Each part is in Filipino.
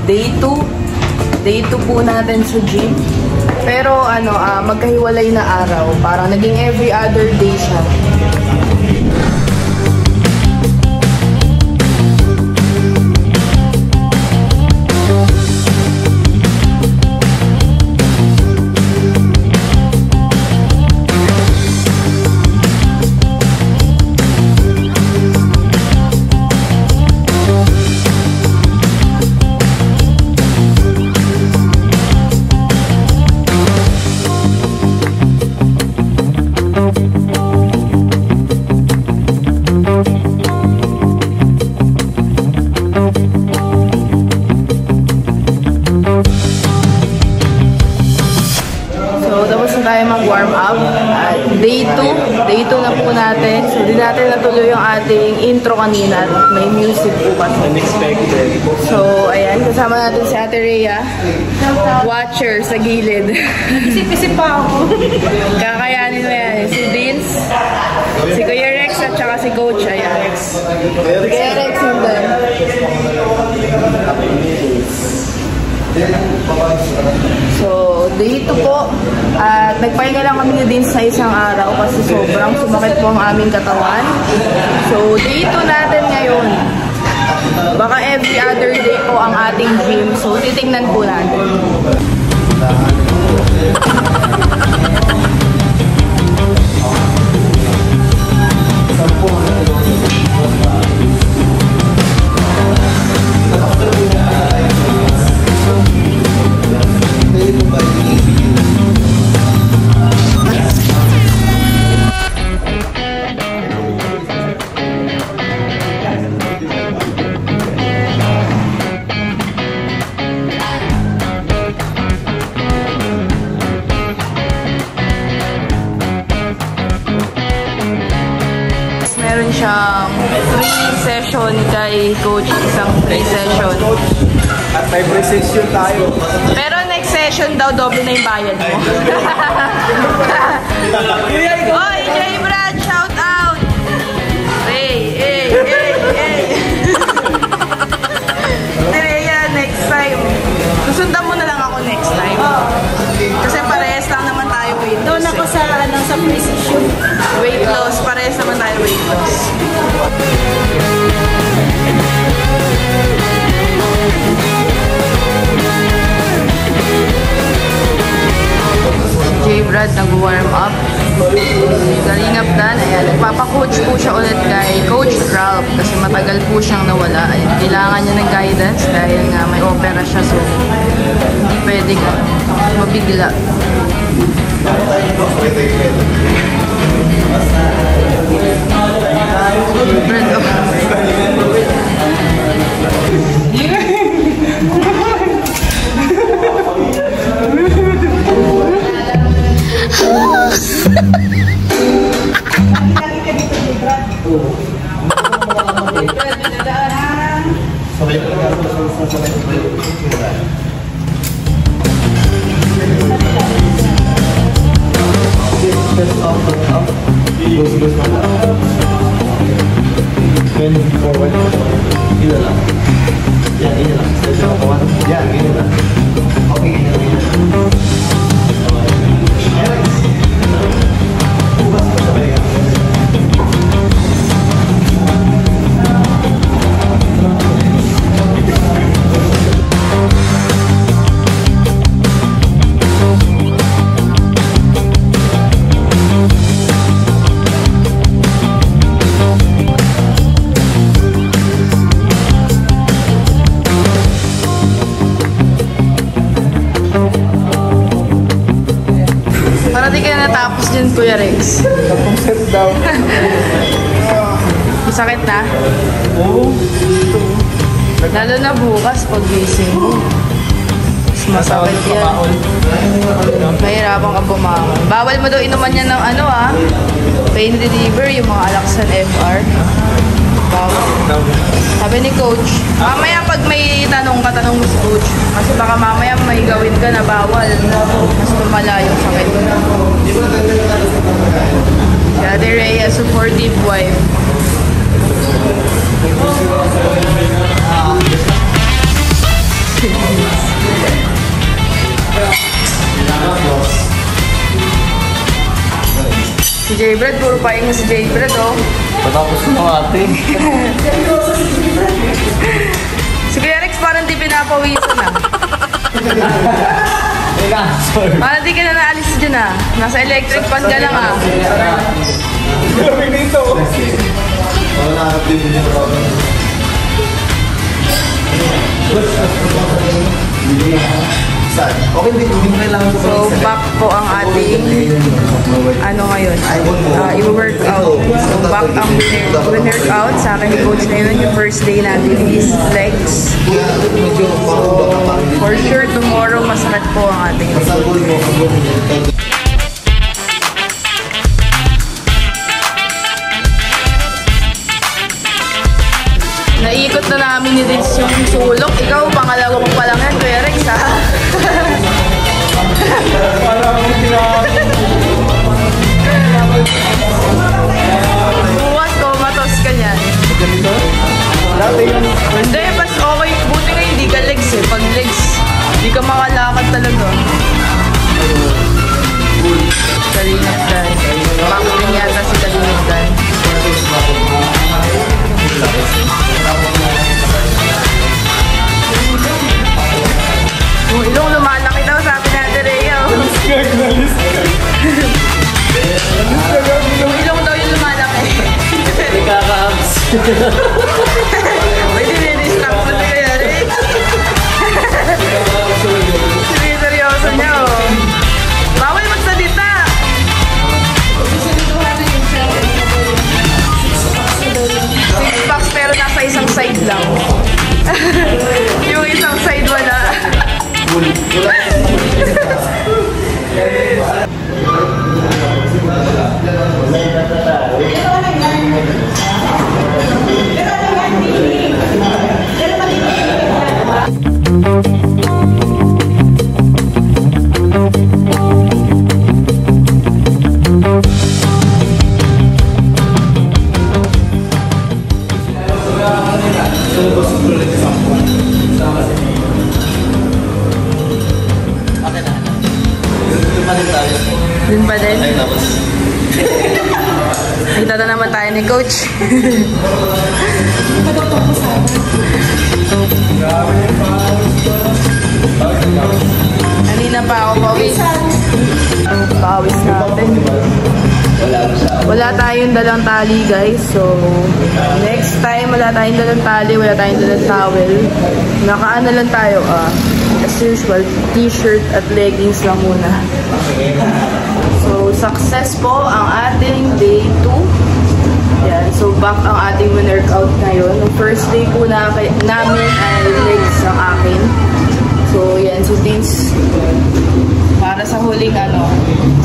day 2. Day 2 po natin sa gym. Pero magkahiwalay na araw. Parang naging every other day siya. Mag-warm up at day 2 na po natin. So, di natin natuloy yung ating intro kanina. May music po kasi. Unexpected. So, ayan. Kasama natin si Ate Rhea. Watcher sa gilid. Isip-isip pa ako. Kakayanin mo yan. Si Vince, si Kuya Rex, at saka si Coach. Ayan. Kuya Rex yung doon. So, day 2 po. At nagpahinga lang kami ni Vince sa isang araw kasi sobrang sumakit po ang aming katawan. So, day 2 natin ngayon. Baka every other day po ang ating gym. So, titingnan po natin. Meron siyang free session kay Coach, isang free session. At may free session tayo. Pero next session daw, doble na yung bayad mo. Oy, Jay Brad, shout out! Hey! Rhea, next time. Susundan mo na lang ako next time. Kasi parehas lang naman tayo weight loss. Doon ako sa free session. Weight loss, parehas naman tayo weight loss. J. Brad nag-warm up. Kalingap Dan, ayan, nagpapa-coach po siya ulit kay Coach Ralph kasi matagal po siyang nawala. Kailangan niya ng guidance dahil nga may opera siya, so hindi pwedeng mabigla. Brad, Kuya Rex. Tapong set daw. Masakit na? Oo. Lalo na bukas pag gising mo. Mas masakit yan. Mahirapan ka bumangon. Bawal mo daw inuman yan ng pain reliever, yung mga Alaxan FR. Bawal. Sabi ni Coach, mamaya pag may tanong ka, tanong mo si Coach. Kasi baka mamaya may gawin ka na bawal. Mas tumala yung sakit. Si Ate Rhea, supportive wife. Si J-Brad, puro pahinga si J-Brad, oh. Patapos ng ate. Si Kuya Rex parang di pinapawisan, ah. Parang di ka na naalis dyan, ah. Nasa electric fan ka lang, ah. Grabe dito. Okay, hindi kailangan ko. So, back po ang ating ano ngayon, i-workout. So, back ang winner-out sa akin ni Coach ngayon. Yung first day natin is legs. So, for sure, tomorrow, masakit po ang ating legs. Naikot na namin ni Rich yung sulok. Ikaw, pangalawa mo pa lang yan, Kuya Rex, ha? Bukas ko, matos ka niyan. Ganito? Dati yung... Hindi, mas okay. Buti nga hindi ka legs, eh. Pag legs, hindi ka makalakad talaga. Kalinat Dan. Bakit din yata si Kalinat Dan. Yung ilong lumalaki daw, sabi natin Rhea. Yung ilong daw yung lumalaki. Kaka-abs. May dinidistap mo si Kuya Rex. Seryoso niya, oh. Bawal magsalita. Six packs pero nasa isang side lang. Yung isang side wala. Dun pa din? Kita na naman tayo ni Coach. Kanina pa ako pawis. Pawis natin. Wala tayong dalang tali, guys. So, next time, wala tayong dalang tali, wala tayong dalang towel. Nakaano lang tayo, as usual, t-shirt at leggings lang muna. So, success po ang ating day 2. Yan. So, back ang ating workout ngayon. Yung first day po namin ay legs ang akin. So, yan. So, this para sa huling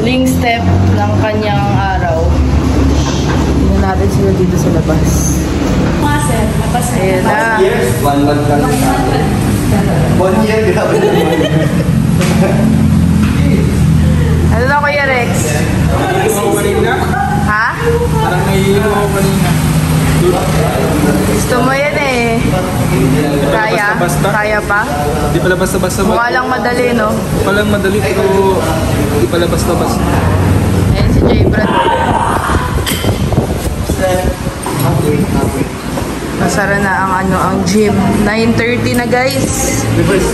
huling step ng kanyang araw. Tingnan natin sila dito sa labas. Ayan na. 1 month lang. 1 year, grabe naman. Ano na, Kuya Rex? Ha? Parang nahihilo ako kanina. Gusto mo yan eh. Kaya? Kaya pa? Di pala basta-basta. Mukha lang madali, no? Palang madali pero di pala basta-basta. Ayan si J-Brad. Masara na ang gym. 9:30 na, guys. Reverse.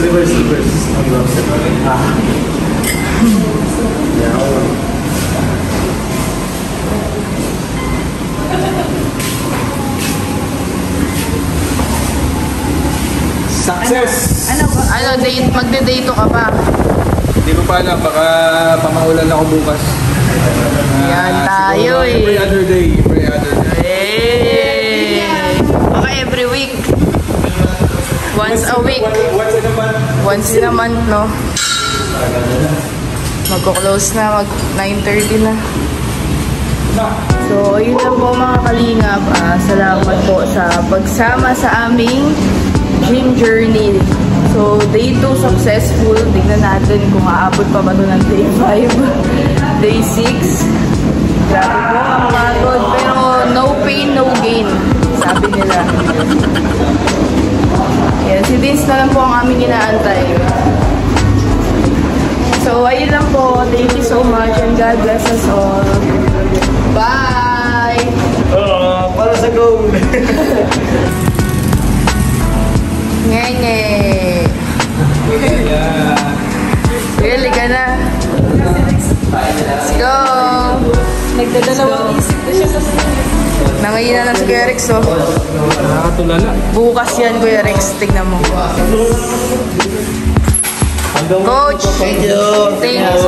Success! Magde-date ka pa? Hindi ko pa alam, baka pamaulan ako bukas. Yan tayo eh. Every other day. Hey! Baka every week. Once a week. Once in a month, no? Magko-close na, 9:30 na. So, yun lang po mga kalingap. Salamat po sa pagsama sa aming gym journey. So, day 2 successful. Tignan natin kung aabot pa ba ito ng day 5. Day 6. Grabe po, ang pagod. Pero no pain, no gain. Sabi nila. Yan, si Vince na lang po ang aming inaantay. So, ayun lang po. Thank you so much and God bless us all. Bye! Para sa goal. Ngenge! Really ka na? Let's go! Nagdadalawang isip ko siya kasi. Nangihina na si Kuya Rex, oh. Nakakatulala. Bukas yan, Kuya Rex. Tignan mo. Coach! Thank you. Thank you so